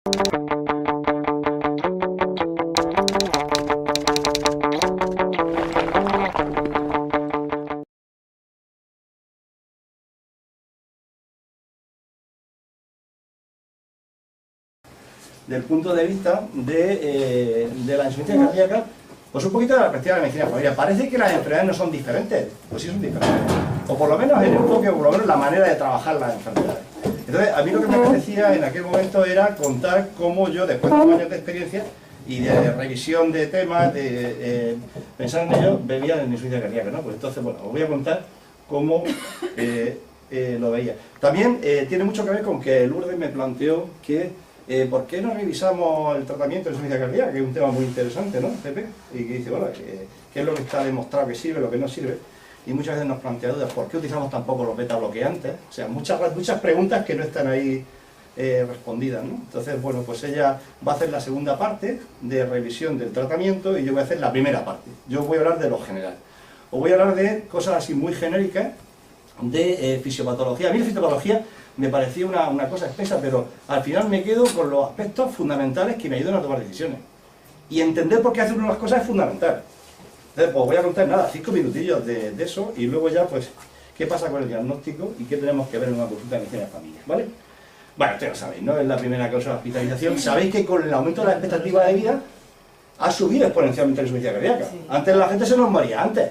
Del punto de vista de la insuficiencia cardíaca, pues un poquito de la perspectiva de la medicina familiar. Parece que las enfermedades no son diferentes, pues sí son diferentes, o por lo menos el enfoque, o por lo menos la manera de trabajar las enfermedades. Entonces, a mí lo que me apetecía en aquel momento era contar cómo yo, después de años de experiencia y de revisión de temas, de pensar en ello, bebía de insuficiencia cardíaca, ¿no? Pues entonces, bueno, os voy a contar cómo lo veía. También tiene mucho que ver con que Lourdes me planteó que ¿por qué no revisamos el tratamiento de insuficiencia cardíaca? Que es un tema muy interesante, ¿no, Pepe? Y que dice, bueno, ¿qué es lo que está demostrado que sirve, lo que no sirve? Y muchas veces nos plantea dudas, ¿por qué utilizamos tan poco los beta bloqueantes? O sea, muchas preguntas que no están ahí respondidas, ¿no? Entonces, bueno, pues ella va a hacer la segunda parte de revisión del tratamiento y yo voy a hacer la primera parte. Yo voy a hablar de lo general. Os voy a hablar de cosas así muy genéricas, de fisiopatología. A mí la fisiopatología me parecía una cosa espesa, pero al final me quedo con los aspectos fundamentales que me ayudan a tomar decisiones. Y entender por qué hacer unas cosas es fundamental. Entonces, pues voy a contar, nada, 5 minutillos de eso, y luego ya, pues, qué pasa con el diagnóstico y qué tenemos que ver en una consulta de medicina de familia, ¿vale? Bueno, ustedes lo sabéis, ¿no? Es la primera causa de hospitalización. Sabéis que con el aumento de la expectativa de vida ha subido exponencialmente la insuficiencia cardíaca. Sí. Antes la gente se nos moría antes.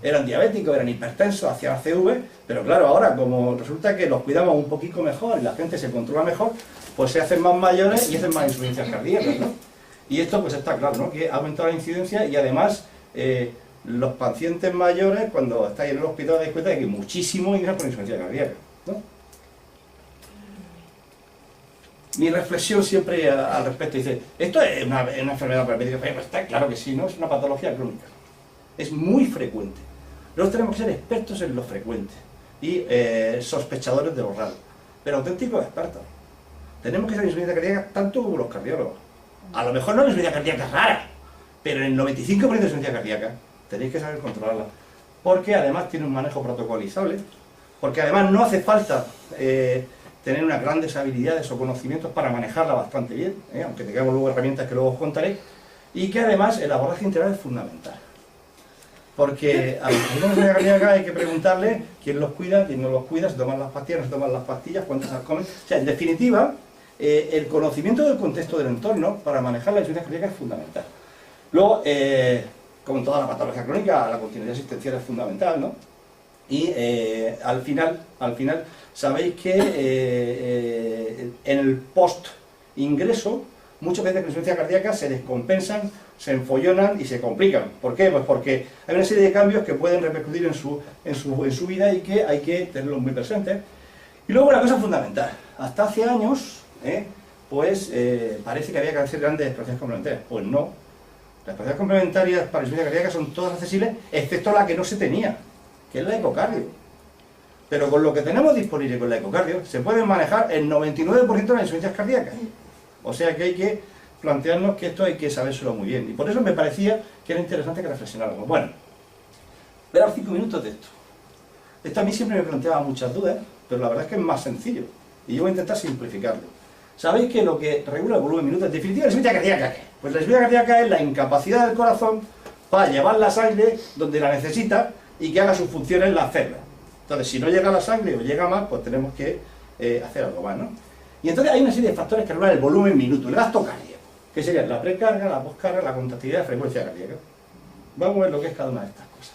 Eran diabéticos, eran hipertensos, hacían CV, pero claro, ahora como resulta que los cuidamos un poquito mejor y la gente se controla mejor, pues se hacen más mayores y hacen más insuficiencias cardíacas, ¿no? Y esto pues está claro, ¿no? Que ha aumentado la incidencia y además los pacientes mayores, cuando estáis en el hospital, dais cuenta de que muchísimos ingresan por insuficiencia cardíaca, ¿no? Mi reflexión siempre al respecto dice, ¿esto es una enfermedad perpetua? Pues está claro que sí, ¿no? Es una patología crónica. Es muy frecuente. Nosotros tenemos que ser expertos en lo frecuente y sospechadores de lo raro, pero auténticos expertos. Tenemos que ser insuficiencia cardíaca tanto como los cardiólogos. A lo mejor no es insuficiencia cardíaca rara, pero en el 95% de insuficiencia cardíaca tenéis que saber controlarla, porque además tiene un manejo protocolizable, porque además no hace falta tener unas grandes habilidades o conocimientos para manejarla bastante bien, aunque tengamos luego herramientas que luego os contaré, y que además el abordaje integral es fundamental. Porque a los pacientes de cardíaca hay que preguntarle quién los cuida, quién no los cuida, si toman las pastillas, no se toman las pastillas, cuántas las comen. O sea, en definitiva, el conocimiento del contexto del entorno para manejar la insuficiencia cardíaca es fundamental. Luego, como en toda la patología crónica, la continuidad asistencial es fundamental, ¿no? Y al final, sabéis que en el post-ingreso, muchos pacientes con insuficiencia cardíaca se descompensan, se enfollonan y se complican. ¿Por qué? Pues porque hay una serie de cambios que pueden repercutir en su vida y que hay que tenerlos muy presentes. Y luego una cosa fundamental, hasta hace años, parece que había que hacer grandes exploraciones complementarias. Pues no. Las exploraciones complementarias para la insuficiencia cardíaca son todas accesibles, excepto la que no se tenía, que es la ecocardio. Pero con lo que tenemos disponible con la ecocardio, se pueden manejar el 99% de las insuficiencias cardíacas. O sea que hay que plantearnos que esto hay que sabérselo muy bien. Y por eso me parecía que era interesante que reflexionáramos. Bueno, voy a dar 5 minutos de esto. Esto a mí siempre me planteaba muchas dudas, pero la verdad es que es más sencillo. Y yo voy a intentar simplificarlo. Sabéis que lo que regula el volumen de minutos, en definitiva, la insuficiencia cardíaca, ¿qué? Pues la insuficiencia cardíaca es la incapacidad del corazón para llevar la sangre donde la necesita y que haga sus funciones la hacerla. Entonces, si no llega la sangre o llega más, pues tenemos que hacer algo más, ¿no? Y entonces hay una serie de factores que regulan el volumen minuto, el gasto cardíaco, que serían la precarga, la poscarga, la contractilidad y la frecuencia cardíaca. Vamos a ver lo que es cada una de estas cosas.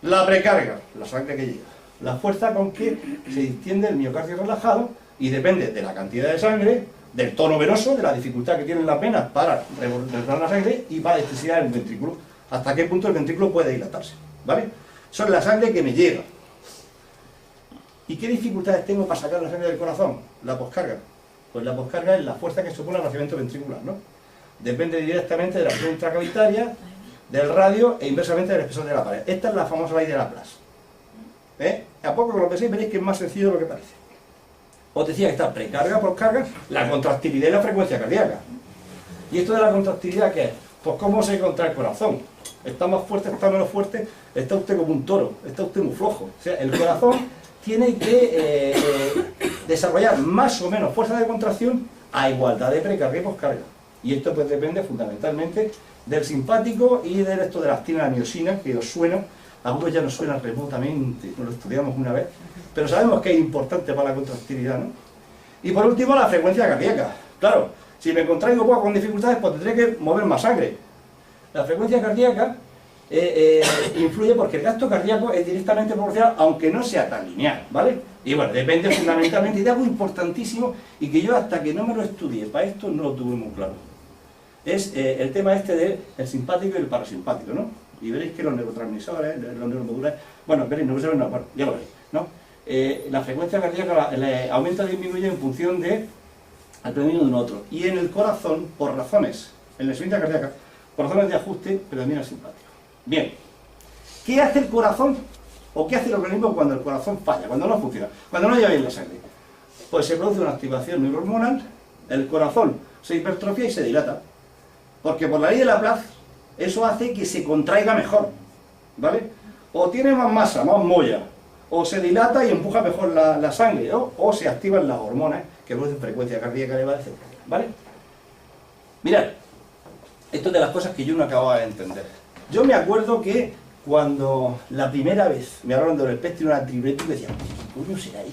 La precarga, la sangre que llega. La fuerza con que se distiende el miocardio relajado y depende de la cantidad de sangre, del tono venoso, de la dificultad que tienen las venas para revolver la sangre y para la electricidad del ventrículo. Hasta qué punto el ventrículo puede dilatarse, ¿vale? Son la sangre que me llega. ¿Y qué dificultades tengo para sacar la sangre del corazón? La poscarga. Pues la poscarga es la fuerza que supone el vaciamiento ventricular, ¿no? Depende directamente de la presión intracavitaria, del radio e inversamente del espesor de la pared. Esta es la famosa ley de Laplace. A poco que lo penséis veréis que es más sencillo de lo que parece. Os decía que está precarga, poscarga, la contractilidad y la frecuencia cardíaca. ¿Y esto de la contractilidad qué es? Pues cómo se contrae el corazón. Está más fuerte, está menos fuerte, está usted como un toro, está usted muy flojo. O sea, el corazón tiene que desarrollar más o menos fuerza de contracción a igualdad de precarga y poscarga. Y esto pues depende fundamentalmente del simpático y del esto de la actina y la miosina, que os suena, a algunos ya nos suena remotamente, lo estudiamos una vez, pero sabemos que es importante para la contractilidad, ¿no? Y por último, la frecuencia cardíaca. Claro, si me contraigo poco con dificultades, pues tendré que mover más sangre. La frecuencia cardíaca influye porque el gasto cardíaco es directamente proporcional, aunque no sea tan lineal, ¿vale? Y bueno, depende fundamentalmente de algo importantísimo y que yo hasta que no me lo estudié para esto no lo tuve muy claro. Es el tema este del simpático y el parasimpático, ¿no? Y veréis que los neurotransmisores, los neuromodulares, bueno, veréis, no, bueno, ya lo veréis, ¿no? La frecuencia cardíaca aumenta o disminuye en función del predominio de un otro. Y en el corazón, por razones, en la insuficiencia cardíaca, por razones de ajuste, predomina el simpático. Bien, ¿qué hace el corazón? ¿O qué hace el organismo cuando el corazón falla, cuando no funciona, cuando no lleva bien la sangre? Pues se produce una activación neurohormonal, el corazón se hipertrofia y se dilata. Porque por la ley de Laplace, eso hace que se contraiga mejor, ¿vale? O tiene más masa, más molla, o se dilata y empuja mejor la sangre, ¿no? O se activan las hormonas que producen frecuencia cardíaca elevada, etc. ¿Vale? Mirad, esto es de las cosas que yo no acababa de entender. Yo me acuerdo que cuando la primera vez me hablaron del espectro natriurético, decía, ¿qué coño será esto?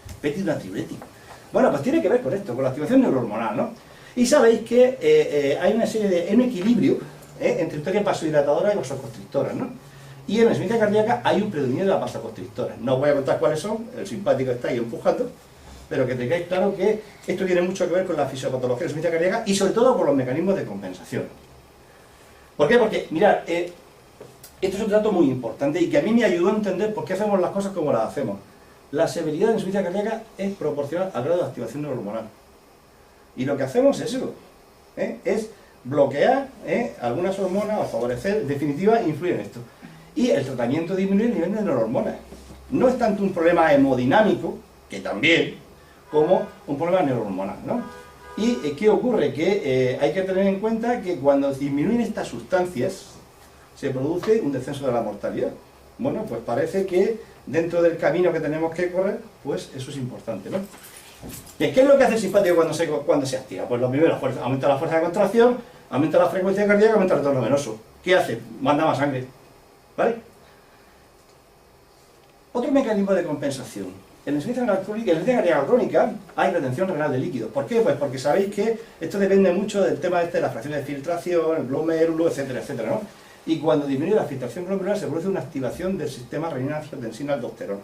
Espectro natriurético. Bueno, pues tiene que ver con esto, con la activación neurohormonal, ¿no? Y sabéis que hay una serie de un equilibrio entre historias vasodilatadoras y vasoconstrictoras, ¿no? Y en la insuficiencia cardíaca hay un predominio de las vasoconstrictoras. No os voy a contar cuáles son, el simpático está ahí empujando, pero que tengáis claro que esto tiene mucho que ver con la fisiopatología de la insuficiencia cardíaca y sobre todo con los mecanismos de compensación. ¿Por qué? Porque, mirad, esto es un dato muy importante y que a mí me ayudó a entender por qué hacemos las cosas como las hacemos. La severidad de la insuficiencia cardíaca es proporcional al grado de activación neurohormonal. Y lo que hacemos es eso, es bloquear algunas hormonas o favorecer, en definitiva, influir en esto. Y el tratamiento disminuye el nivel de neurohormonas. No es tanto un problema hemodinámico, que también, como un problema neurohormonal, ¿no? ¿Y qué ocurre? Que hay que tener en cuenta que cuando disminuyen estas sustancias, se produce un descenso de la mortalidad. Bueno, pues parece que dentro del camino que tenemos que correr, pues eso es importante, ¿no? Bien, ¿qué es lo que hace el simpático cuando se activa? Pues lo primero, aumenta la fuerza de contracción, aumenta la frecuencia cardíaca, aumenta el retorno venoso. ¿Qué hace? Manda más sangre, ¿vale? Otro mecanismo de compensación. En la insuficiencia cardíaca crónica hay retención renal de líquidos. ¿Por qué? Pues porque sabéis que esto depende mucho del tema de las fracciones de filtración, el glomérulo, etcétera, etcétera, ¿no? Y cuando disminuye la filtración glomerular se produce una activación del sistema renina-angiotensina-aldosterona,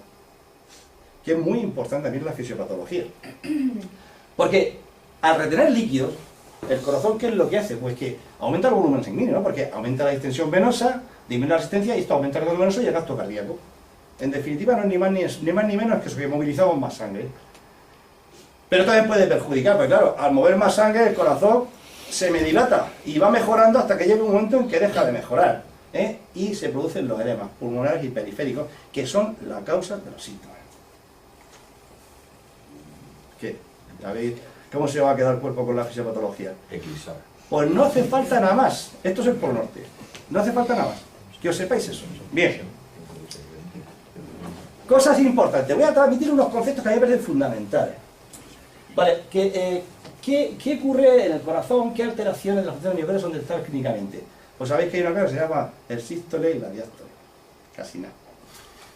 que es muy importante también en la fisiopatología. Porque al retener líquidos, el corazón, ¿qué es lo que hace? Pues que aumenta el volumen sanguíneo, ¿no? Porque aumenta la distensión venosa, disminuye la resistencia y esto aumenta el retorno venoso y el gasto cardíaco. En definitiva, no es ni más ni menos que eso, que movilizamos más sangre. Pero también puede perjudicar, porque claro, al mover más sangre, el corazón se me dilata y va mejorando hasta que llega un momento en que deja de mejorar, y se producen los edemas pulmonares y periféricos, que son la causa de los síntomas. ¿Qué? ¿Sabéis cómo se va a quedar el cuerpo con la fisiopatología? Eclipsar. Pues no hace falta nada más. Esto es el Polo Norte. No hace falta nada más. Que os sepáis eso. Bien. Cosas importantes. Voy a transmitir unos conceptos que a mí me parecen fundamentales. Vale, ¿qué ocurre en el corazón? ¿Qué alteraciones de las funciones nerviosas son detectables clínicamente? Pues sabéis que hay una cosa que se llama el sístole y la diástole. Casi nada.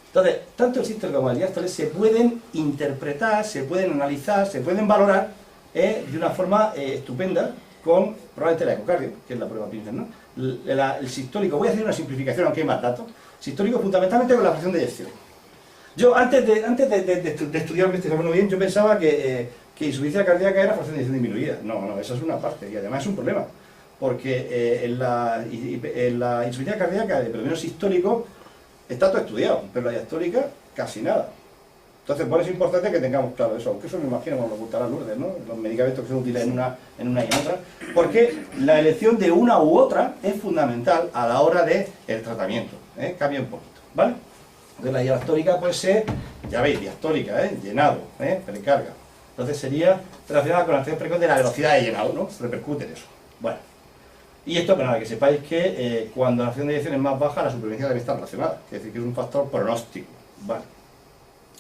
Entonces, tanto el sístole como el diástole se pueden interpretar, se pueden analizar, se pueden valorar de una forma estupenda con probablemente el ecocardio, que es la prueba Pincer, ¿no? El sistólico, voy a hacer una simplificación aunque hay más datos. Sistólico fundamentalmente con la fracción de eyección. Yo antes de estudiar este fenómeno bien, yo pensaba que insuficiencia cardíaca era fracción de eyección disminuida. No, esa es una parte y además es un problema. Porque en la insuficiencia cardíaca de predominio sistólico está todo estudiado, pero la diastólica casi nada. Entonces, por eso es importante que tengamos claro eso, aunque eso me imagino como lo ocultará Lourdes, ¿no? Los medicamentos que son útiles en una y en otra, porque la elección de una u otra es fundamental a la hora del tratamiento, cambia un poquito, ¿vale? Entonces la diastólica puede ser, ya veis, diastólica, llenado, precarga. Entonces sería relacionada con la acción precoz de la velocidad de llenado, ¿no? Repercute en eso. Bueno. Y esto, pero nada, que sepáis que cuando la acción de eyección es más baja, la supervivencia debe estar relacionada, es decir, que es un factor pronóstico. Vale.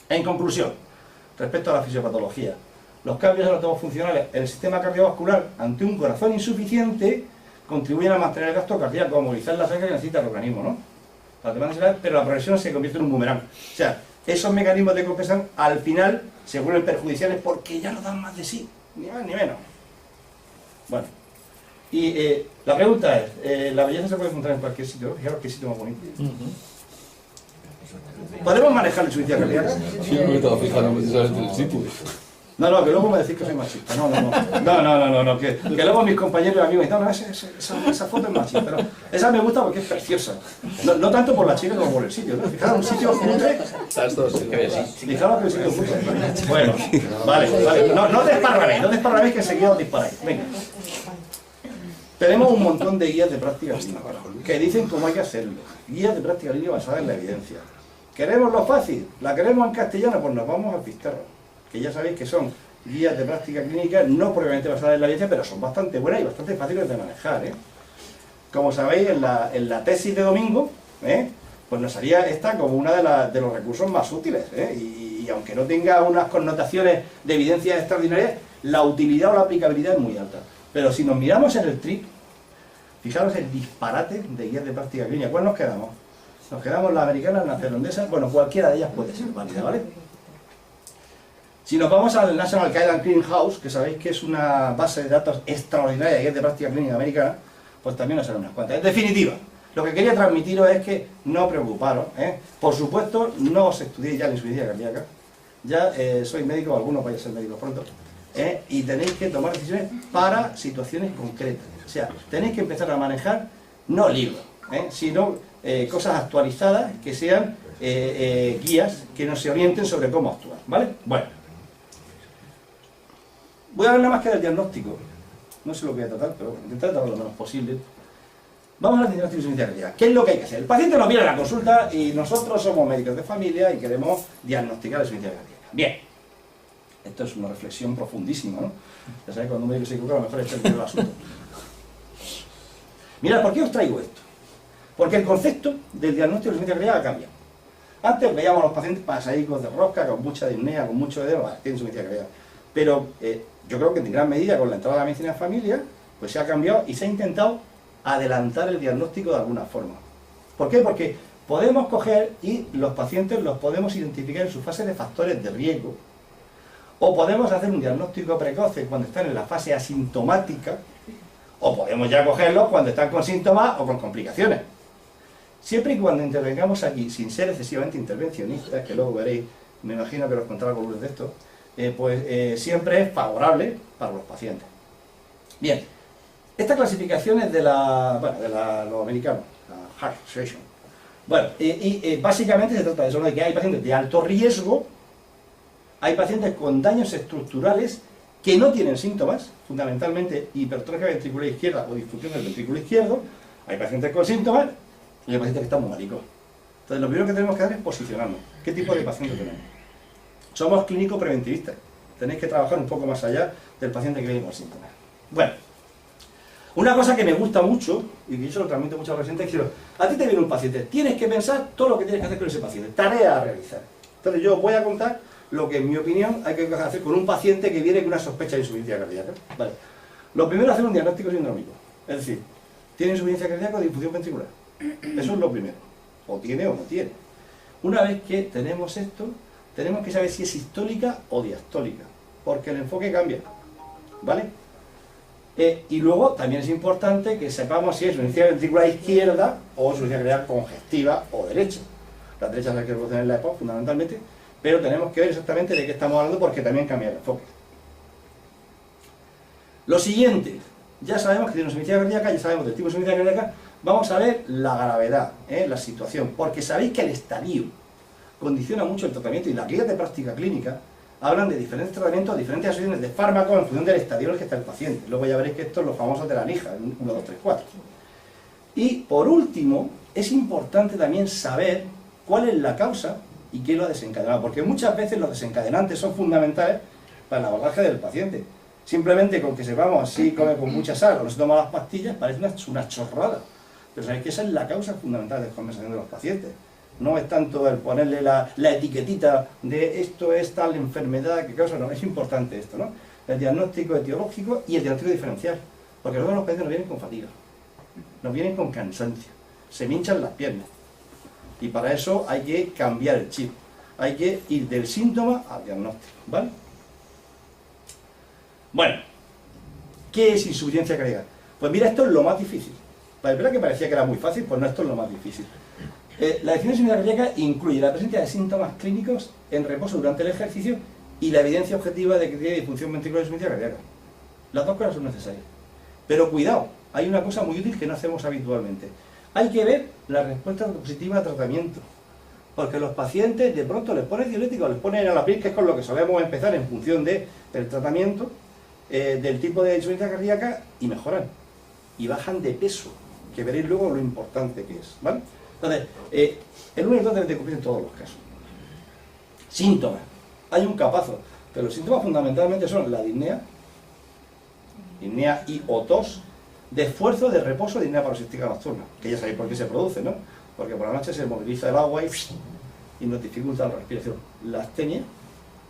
En conclusión, respecto a la fisiopatología, los cambios anatómicos funcionales en el sistema cardiovascular ante un corazón insuficiente contribuyen a mantener el gasto cardíaco, a movilizar la sangre que necesita el organismo, ¿no? Pero la progresión se convierte en un boomerang. O sea, esos mecanismos de compensación al final se vuelven perjudiciales porque ya no dan más de sí, ni más ni menos. Bueno, y la pregunta es, ¿la belleza se puede encontrar en cualquier sitio? Fijaros qué sitio más bonito. ¿Podemos manejar la insuficiencia cardíaca? Sí, me he estado fijando precisamente en el sitio. No, que luego me decís que soy machista. No, que luego mis compañeros y amigos dicen, no, esa foto es machista. No. Esa me gusta porque es preciosa. No tanto por la chica como por el sitio, ¿no? Fijaros, un sitio cutre. Fijaros que el sitio cutre. Bueno, vale. No desparraméis que enseguida os disparáis. Venga. Tenemos un montón de guías de práctica clínica que dicen cómo hay que hacerlo. Guías de práctica clínica basadas en la evidencia. ¿Queremos lo fácil? ¿La queremos en castellano? Pues nos vamos al Fisterra. Que ya sabéis que son guías de práctica clínica no propiamente basadas en la evidencia, pero son bastante buenas y bastante fáciles de manejar, ¿eh? Como sabéis, en la tesis de domingo, pues nos salía esta como una de los recursos más útiles, y aunque no tenga unas connotaciones de evidencias extraordinarias, la utilidad o la aplicabilidad es muy alta. Pero si nos miramos en el TRIC, fijaros el disparate de guías de práctica clínica. ¿Cuál nos quedamos? Nos quedamos la americana, la neerlandesa, bueno, cualquiera de ellas puede ser válida, ¿vale? Si nos vamos al National Guideline Clearing House, que sabéis que es una base de datos extraordinaria de guías de práctica clínica americana, pues también nos salen unas cuantas. En definitiva, lo que quería transmitiros es que no preocuparos, Por supuesto, no os estudiéis ya la insuficiencia cardíaca. Ya sois médicos, algunos vais a ser médicos pronto, y tenéis que tomar decisiones para situaciones concretas. O sea, tenéis que empezar a manejar, no libros, sino cosas actualizadas que sean guías que nos orienten sobre cómo actuar, ¿vale? Bueno. Voy a hablar nada más que del diagnóstico. No sé lo que voy a tratar, pero bueno, intentaré tratar lo menos posible. Vamos al diagnóstico de insuficiencia cardíaca. ¿Qué es lo que hay que hacer? El paciente nos viene a la consulta y nosotros somos médicos de familia y queremos diagnosticar la insuficiencia cardíaca. Bien. Esto es una reflexión profundísima, ¿no? Ya sabéis, cuando un médico se equivoca, a lo mejor es el asunto. Mirad, ¿por qué os traigo esto? Porque el concepto del diagnóstico de insuficiencia cardíaca ha cambiado. Antes veíamos a los pacientes pasadicos de rosca, con mucha disnea, con mucho edema, tienen insuficiencia cardíaca. Pero yo creo que en gran medida con la entrada de la medicina de familia, pues se ha cambiado y se ha intentado adelantar el diagnóstico de alguna forma. ¿Por qué? Porque podemos coger y los pacientes los podemos identificar en su fase de factores de riesgo. O podemos hacer un diagnóstico precoce cuando están en la fase asintomática, o podemos ya cogerlos cuando están con síntomas o con complicaciones. Siempre y cuando intervengamos aquí, sin ser excesivamente intervencionistas, que luego veréis, me imagino que os contaré algunos de esto, siempre es favorable para los pacientes. Bien, esta clasificación es de los americanos, la Heart Association. Bueno, básicamente se trata de eso, de que hay pacientes de alto riesgo, hay pacientes con daños estructurales que no tienen síntomas, fundamentalmente hipertrofia ventricular izquierda o disfunción del ventrículo izquierdo, hay pacientes con síntomas y hay pacientes que están muy malicos. Entonces, lo primero que tenemos que hacer es posicionarnos. ¿Qué tipo de paciente tenemos? Somos clínicos preventivistas. Tenéis que trabajar un poco más allá del paciente que viene con síntomas. Bueno, una cosa que me gusta mucho, y que yo se lo transmito mucho a los pacientes, es que a ti te viene un paciente, tienes que pensar todo lo que tienes que hacer con ese paciente, tarea a realizar. Entonces yo voy a contar lo que en mi opinión hay que hacer con un paciente que viene con una sospecha de insuficiencia cardíaca. Vale. Lo primero es hacer un diagnóstico sindrómico. Es decir, ¿tiene insuficiencia cardíaca o disfunción ventricular? Eso es lo primero. O tiene o no tiene. Una vez que tenemos esto, tenemos que saber si es sistólica o diastólica, porque el enfoque cambia, ¿vale? Y luego también es importante que sepamos si es insuficiencia ventricular izquierda o insuficiencia cardíaca congestiva o derecha. La derecha es la que reproduce en la EPO, fundamentalmente, pero tenemos que ver exactamente de qué estamos hablando porque también cambia el enfoque. Lo siguiente, ya sabemos que tiene insuficiencia cardíaca, ya sabemos del tipo de insuficiencia cardíaca, vamos a ver la gravedad, la situación, porque sabéis que el estadio condiciona mucho el tratamiento y las guías de práctica clínica hablan de diferentes tratamientos, diferentes asociaciones de fármacos en función del estadio en el que está el paciente. Luego ya veréis que esto es los famosos de la NIJA, 1, 2, 3, 4. Y por último, es importante también saber cuál es la causa y qué lo ha desencadenado, porque muchas veces los desencadenantes son fundamentales para el abordaje del paciente. Simplemente con que sepamos si come con mucha sal o no se toma las pastillas parece una chorrada, pero sabéis que esa es la causa fundamental de descompensación de los pacientes. No es tanto el ponerle la etiquetita de esto es tal enfermedad que causa, no, es importante esto, ¿no? El diagnóstico etiológico y el diagnóstico diferencial. Porque luego los pacientes nos vienen con fatiga, nos vienen con cansancio, se me hinchan las piernas. Y para eso hay que cambiar el chip. Hay que ir del síntoma al diagnóstico, ¿vale? Bueno, ¿qué es insuficiencia cardíaca? Pues mira, esto es lo más difícil. Para verdad que parecía que era muy fácil, pues no, esto es lo más difícil. La definición de insuficiencia cardíaca incluye la presencia de síntomas clínicos en reposo durante el ejercicio y la evidencia objetiva de que tiene disfunción ventricular de insuficiencia cardíaca. Las dos cosas son necesarias. Pero cuidado, hay una cosa muy útil que no hacemos habitualmente. Hay que ver la respuesta positiva al tratamiento. Porque los pacientes de pronto les ponen diuréticos, les ponen enalapril, que es con lo que solemos empezar en función del tratamiento, del tipo de insuficiencia cardíaca, y mejoran. Y bajan de peso, que veréis luego lo importante que es, ¿vale? Entonces, el 1 y el 2 deben de cumplir en todos los casos. Síntomas. Hay un capazo, pero los síntomas fundamentalmente son la disnea y o tos, de esfuerzo, de reposo, disnea paroxística nocturna, que ya sabéis por qué se produce, ¿no? Porque por la noche se moviliza el agua y nos dificulta la respiración. La astenia,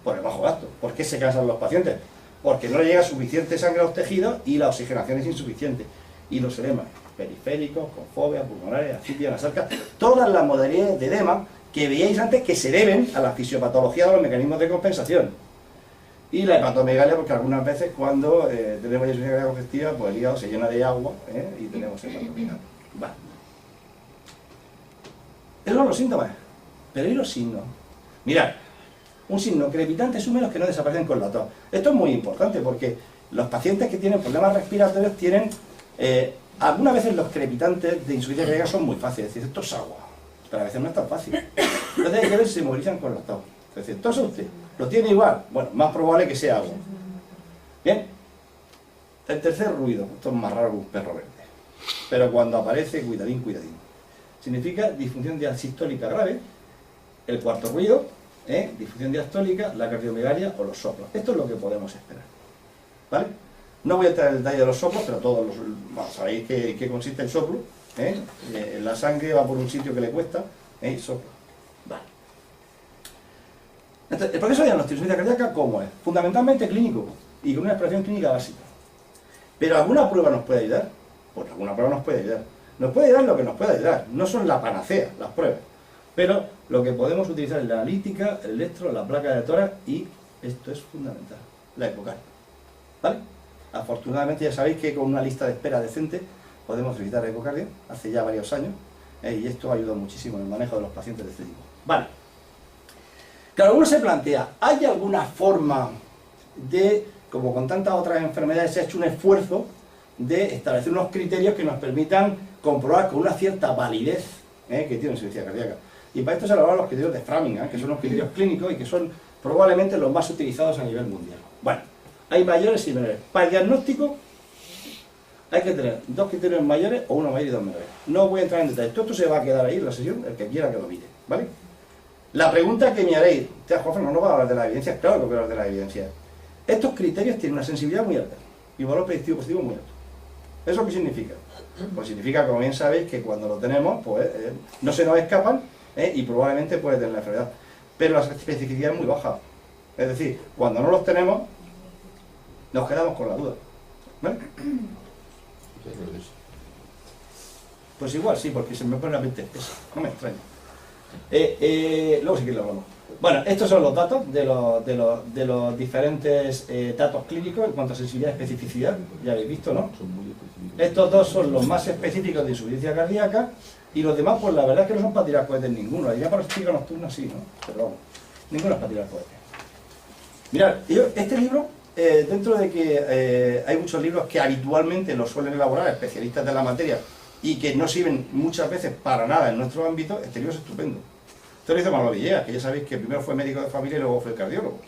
por el bajo gasto. ¿Por qué se cansan los pacientes? Porque no le llega suficiente sangre a los tejidos y la oxigenación es insuficiente. Y los edemas periféricos, con fobia, pulmonares, asfixia nasal, todas las modalidades de edema que veíais antes que se deben a la fisiopatología de los mecanismos de compensación. Y la hepatomegalia, porque algunas veces cuando tenemos insuficiencia congestiva, pues el hígado se llena de agua y tenemos hepatomegalia. Vale. Esos son los síntomas. Pero ¿y los signos? Mirad, un signo crepitante es húmedos que no desaparecen con la tos. Esto es muy importante porque los pacientes que tienen problemas respiratorios tienen... algunas veces los crepitantes de insuficiencia cardíaca son muy fáciles. Es decir, esto es agua. Pero a veces no es tan fácil. Entonces hay que ver si se movilizan con la tos. Es decir, ¿tosa usted? ¿Lo tiene igual? Bueno, más probable que sea agua. Bien. El tercer ruido. Esto es más raro que un perro verde. Pero cuando aparece, cuidadín, cuidadín. Significa disfunción diastólica grave. El cuarto ruido, disfunción diastólica, la cardiomegalia o los soplos. Esto es lo que podemos esperar. ¿Vale? No voy a entrar en el detalle de los soplos, pero todos los, bueno, sabéis qué consiste el soplo. La sangre va por un sitio que le cuesta y sopla. Vale. Entonces, el proceso de diagnóstico de insuficiencia cardíaca, ¿cómo es? Fundamentalmente clínico y con una exploración clínica básica. ¿Pero alguna prueba nos puede ayudar? Pues alguna prueba nos puede ayudar. Nos puede ayudar lo que nos puede ayudar. No son la panacea, las pruebas. Pero lo que podemos utilizar es la analítica, el electro, la placa de tórax y, esto es fundamental, la ecocardio. ¿Vale? Afortunadamente ya sabéis que con una lista de espera decente podemos solicitar ecocardio, hace ya varios años, y esto ayuda muchísimo en el manejo de los pacientes de este tipo. Vale. Claro, uno se plantea, ¿hay alguna forma de, como con tantas otras enfermedades, se ha hecho un esfuerzo de establecer unos criterios que nos permitan comprobar con una cierta validez que tiene insuficiencia cardíaca? Y para esto se elaboran los criterios de Framingham, que son los criterios clínicos y que son probablemente los más utilizados a nivel mundial. Bueno, hay mayores y menores. Para el diagnóstico hay que tener dos criterios mayores o uno mayor y dos menores. No voy a entrar en detalle. Todo esto se va a quedar ahí en la sesión, el que quiera que lo mire, ¿vale? La pregunta que me haréis, Juanfe, no va a hablar de la evidencia, claro que voy a hablar de la evidencia. Estos criterios tienen una sensibilidad muy alta y un valor predictivo positivo muy alto. ¿Eso qué significa? Pues significa, como bien sabéis, que cuando lo tenemos, pues no se nos escapan y probablemente puede tener la enfermedad. Pero la especificidad es muy baja. Es decir, cuando no los tenemos, nos quedamos con la duda. ¿Vale? Pues igual sí, porque se me pone la mente espesa. No me extraña. Luego sí que lo hablamos. Bueno, estos son los datos de los diferentes datos clínicos en cuanto a sensibilidad y especificidad. Ya habéis visto, ¿no? Estos dos son los más específicos de insuficiencia cardíaca y los demás, pues la verdad es que no son para tirar cohetes ninguno. La idea paroxística nocturna sí, ¿no? Pero vamos, ninguno es para tirar cohetes. Mirad, este libro, dentro de que hay muchos libros que habitualmente los suelen elaborar especialistas de la materia y que no sirven muchas veces para nada en nuestro ámbito, este libro es estupendo. Esto lo hizo Manolo Villegas, que ya sabéis que primero fue médico de familia y luego fue cardiólogo.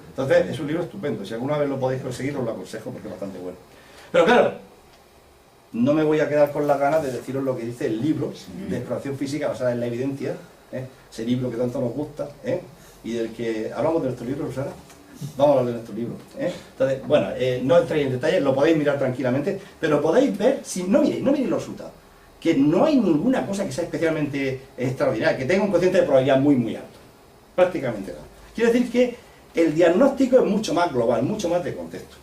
Entonces, es un libro estupendo. Si alguna vez lo podéis conseguir, os lo aconsejo porque es bastante bueno. Pero claro, no me voy a quedar con las ganas de deciros lo que dice el libro de exploración física basada en la evidencia, ese libro que tanto nos gusta, y del que hablamos de nuestro libro, Rosana. Vamos a hablar de nuestro libro. Entonces, bueno, no entréis en detalles, lo podéis mirar tranquilamente, pero podéis ver, si no miréis los resultados, que no hay ninguna cosa que sea especialmente extraordinaria, que tenga un cociente de probabilidad muy, muy alto. Prácticamente nada. Quiere decir que el diagnóstico es mucho más global, mucho más de contexto.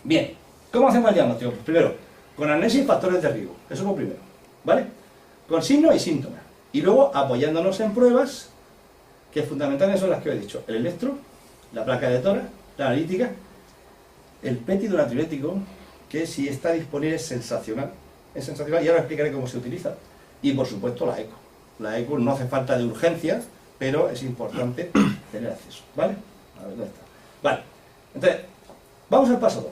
Bien, ¿cómo hacemos el diagnóstico? Pues primero, con análisis y factores de riesgo. Eso es lo primero, ¿vale? Con signos y síntomas. Y luego apoyándonos en pruebas que fundamentales son las que os he dicho. El electro, la placa de tórax, la analítica, el péptido natriurético, que si está disponible es sensacional. Es sensacional y ahora explicaré cómo se utiliza. Y por supuesto la eco. La eco no hace falta de urgencia, pero es importante tener acceso, ¿vale? A ver, ¿dónde está? Vale, entonces, vamos al paso 2.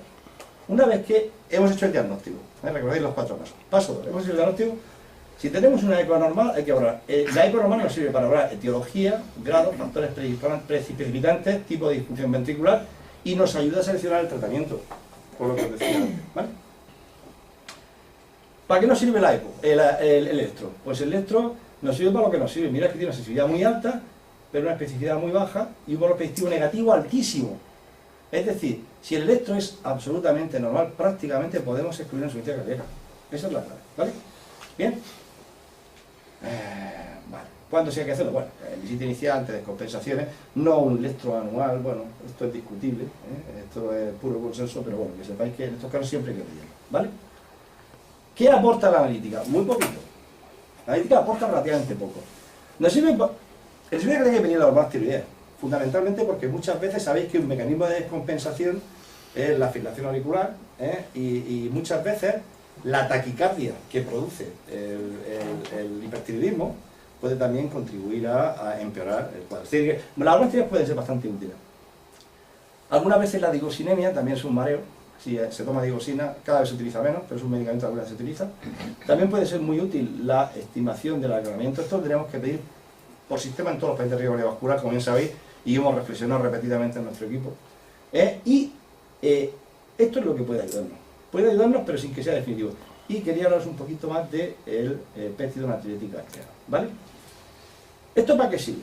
Una vez que hemos hecho el diagnóstico, recordáis los 4 pasos. Paso 2, hemos hecho el diagnóstico. Si tenemos una eco anormal, hay que valorar. La eco anormal nos sirve para valorar etiología, grado, factores precipitantes, tipo de disfunción ventricular y nos ayuda a seleccionar el tratamiento, por lo que os decía antes, ¿vale? ¿Para qué nos sirve la eco? El electro. Pues el electro nos sirve para lo que nos sirve. Mira que tiene una sensibilidad muy alta, pero una especificidad muy baja y un valor predictivo negativo altísimo. Es decir, si el electro es absolutamente normal, prácticamente podemos excluir una insuficiencia cardíaca. Esa es la clave, ¿vale? Bien. Vale. ¿Cuándo sí hay que hacerlo? Bueno, en visita inicial, antes de descompensaciones, no un electro anual, bueno, esto es discutible, esto es puro consenso, pero bueno, que sepáis que en estos casos siempre hay que pedirlo, ¿vale? ¿Qué aporta la analítica? Muy poquito. La analítica aporta relativamente poco. Nos sirve, el sirve que hay que pedir la hormona tiroidea, fundamentalmente porque muchas veces sabéis que un mecanismo de descompensación es la fibrilación auricular, y muchas veces la taquicardia que produce el hipertiroidismo puede también contribuir a empeorar el cuadro. Es decir, que las hormonas tiroideas pueden ser bastante útiles. Algunas veces la digosinemia también es un mareo. Si se toma digosina, cada vez se utiliza menos, pero es un medicamento que alguna vez se utiliza. También puede ser muy útil la estimación del alargamiento. Esto lo tenemos que pedir por sistema en todos los pacientes de riesgo cardiovascular, como bien sabéis, y hemos reflexionado repetidamente en nuestro equipo. Esto es lo que puede ayudarnos. Puede ayudarnos, pero sin que sea definitivo. Y quería hablaros un poquito más del péptido natriurético arqueado, ¿vale? ¿Esto para qué sirve?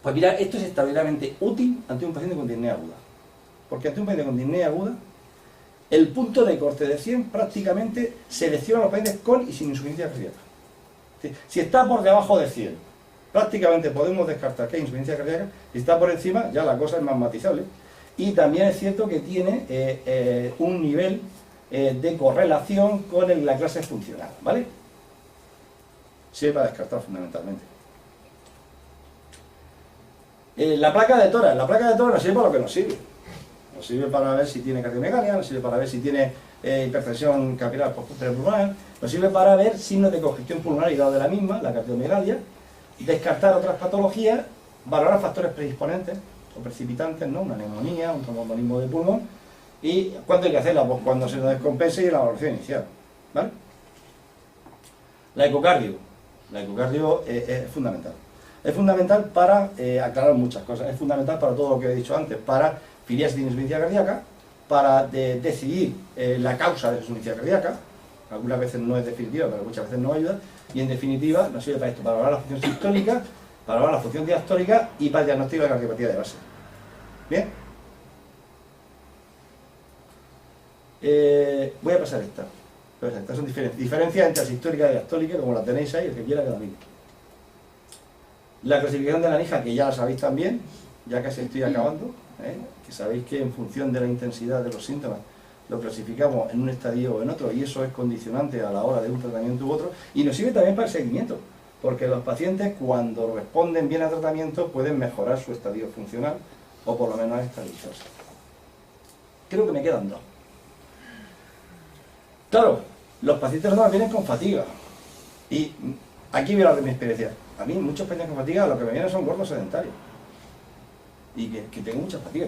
Pues mirad, esto es extraordinariamente útil ante un paciente con disnea aguda. Porque ante un paciente con disnea aguda, el punto de corte de 100 prácticamente selecciona a los pacientes con y sin insuficiencia cardíaca. Si está por debajo de 100, prácticamente podemos descartar que hay insuficiencia cardíaca. Si está por encima, ya la cosa es más matizable. Y también es cierto que tiene un nivel de correlación con la clase funcional, ¿vale? Sirve para descartar fundamentalmente. La placa de tórax. La placa de tórax nos sirve para lo que nos sirve. Nos sirve para ver si tiene cardiomegalia, nos sirve para ver si tiene hipertensión capilar pulmonar, nos sirve para ver signos de congestión pulmonar y grado de la misma, la cardiomegalia, descartar otras patologías, valorar factores predisponentes o precipitantes, ¿no? Una neumonía, un tromboembolismo de pulmón. ¿Y cuándo hay que hacerla? Pues cuando se nos descompense y en la evaluación inicial, ¿vale? La ecocardio. La ecocardio es fundamental. Es fundamental para aclarar muchas cosas. Es fundamental para todo lo que he dicho antes, para filiasis de insuficiencia cardíaca, para decidir la causa de la insuficiencia cardíaca. Algunas veces no es definitiva, pero muchas veces no ayuda. Y en definitiva nos sirve para esto, para valorar la función sistólica, para valorar la función diastólica y para el diagnóstico de la cardiopatía de base. ¿Bien? Voy a pasar esta. Estas son diferencias entre asistólica y diastólica, como la tenéis ahí, el que quiera que la mire. La clasificación de la NIJA, que ya la sabéis también, ya casi estoy acabando, que sabéis que en función de la intensidad de los síntomas lo clasificamos en un estadio o en otro, y eso es condicionante a la hora de un tratamiento u otro, y nos sirve también para el seguimiento, porque los pacientes cuando responden bien al tratamiento pueden mejorar su estadio funcional, o por lo menos estabilizarse. Creo que me quedan dos. Claro, los pacientes no vienen con fatiga, y aquí voy a hablar de mi experiencia. A mí muchos pacientes con fatiga lo que me vienen son gordos sedentarios. Y que tengo mucha fatiga,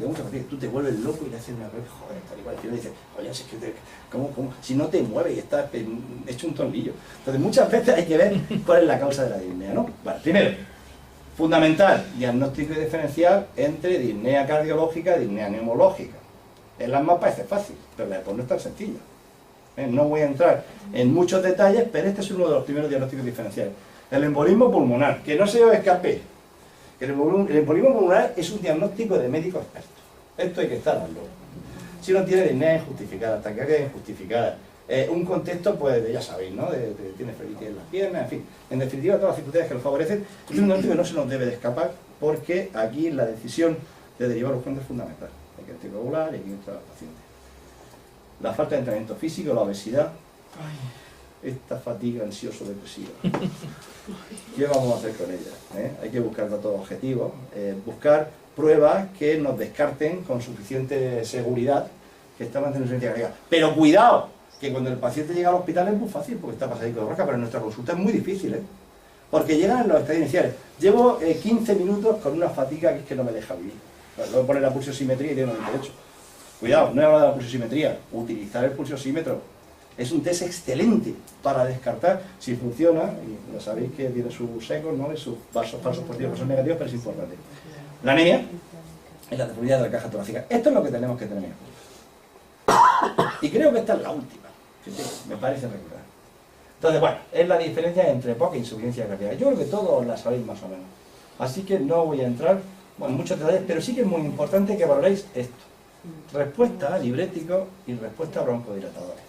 tú te vuelves loco y le haces una vez, joder, tal igual, y le dices, oye, si es que ¿cómo? Si no te mueves y estás hecho un tornillo. Entonces muchas veces hay que ver cuál es la causa de la disnea, ¿no? Vale, primero, fundamental, diagnóstico y diferencial entre disnea cardiológica y disnea neumológica. En las mapas parece fácil, pero la EPOS no es tan sencilla. No voy a entrar en muchos detalles, pero este es uno de los primeros diagnósticos diferenciales. El embolismo pulmonar, que no se os escape. El embolismo pulmonar es un diagnóstico de médico experto. Esto hay que estar al lado. Si uno tiene disnea injustificada, taquicardia injustificada, un contexto, pues ya sabéis, ¿no? Tiene flebitis en las piernas, en fin. En definitiva, todas las circunstancias que lo favorecen, es un momento que no se nos debe de escapar, porque aquí la decisión de derivar urgente es fundamental. Hay que anticoagular y hay que entrar al paciente. La falta de entrenamiento físico, la obesidad, esta fatiga ansioso-depresiva. ¿Qué vamos a hacer con ella? Hay que buscar datos objetivos, buscar pruebas que nos descarten con suficiente seguridad que está manteniendo insuficiencia cardíaca. Pero cuidado, que cuando el paciente llega al hospital es muy fácil porque está pasadico de rosca, pero en nuestra consulta es muy difícil, porque llegan en los estadios iniciales. Llevo 15 minutos con una fatiga que es que no me deja vivir. Bueno, luego poner la pulsiosimetría y tiene 98. Cuidado, no he hablado de la pulsiosimetría, utilizar el pulsiosímetro. Es un test excelente para descartar si funciona, y lo sabéis que tiene sus secos, ¿no? Y sus vasos falsos positivos, vasos negativos, pero es importante. La anemia es la deformidad de la caja torácica. Esto es lo que tenemos que tener en cuenta. Y creo que esta es la última, me parece recordar. Entonces, bueno, es la diferencia entre POC e insuficiencia cardíaca. Yo creo que todos la sabéis más o menos. Así que no voy a entrar en muchos detalles, pero sí que es muy importante que valoréis esto. Respuesta a libréticos y respuesta a broncodilatadores.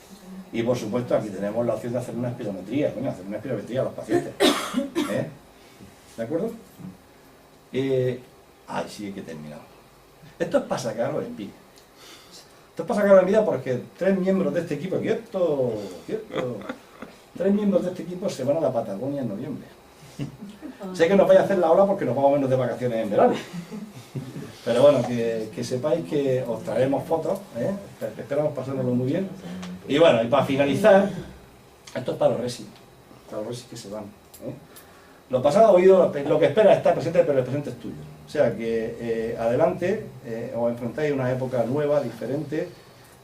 Y por supuesto aquí tenemos la opción de hacer una espirometría, hacer una espirometría a los pacientes. ¿De acuerdo? Ay, sí, que he terminado. Esto es para sacarlo en vida. Esto es para sacarlo en vida porque 3 miembros de este equipo, quieto, 3 miembros de este equipo se van a la Patagonia en noviembre. Sé que nos vais a hacer la ola porque nos vamos menos de vacaciones en verano. Pero bueno, que sepáis que os traeremos fotos, esperamos pasárnoslo muy bien. Y bueno, y para finalizar, esto es para los resis que se van. Lo pasado oído, lo que espera es estar presente, pero el presente es tuyo. O sea que adelante, os enfrentáis a una época nueva, diferente.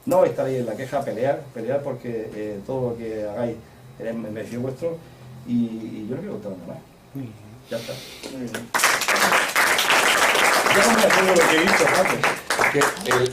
No estaréis en la queja a pelear porque todo lo que hagáis es merecido vuestro. Y yo no quiero contar nada más. Ya está. Ya no me acuerdo lo que he dicho antes.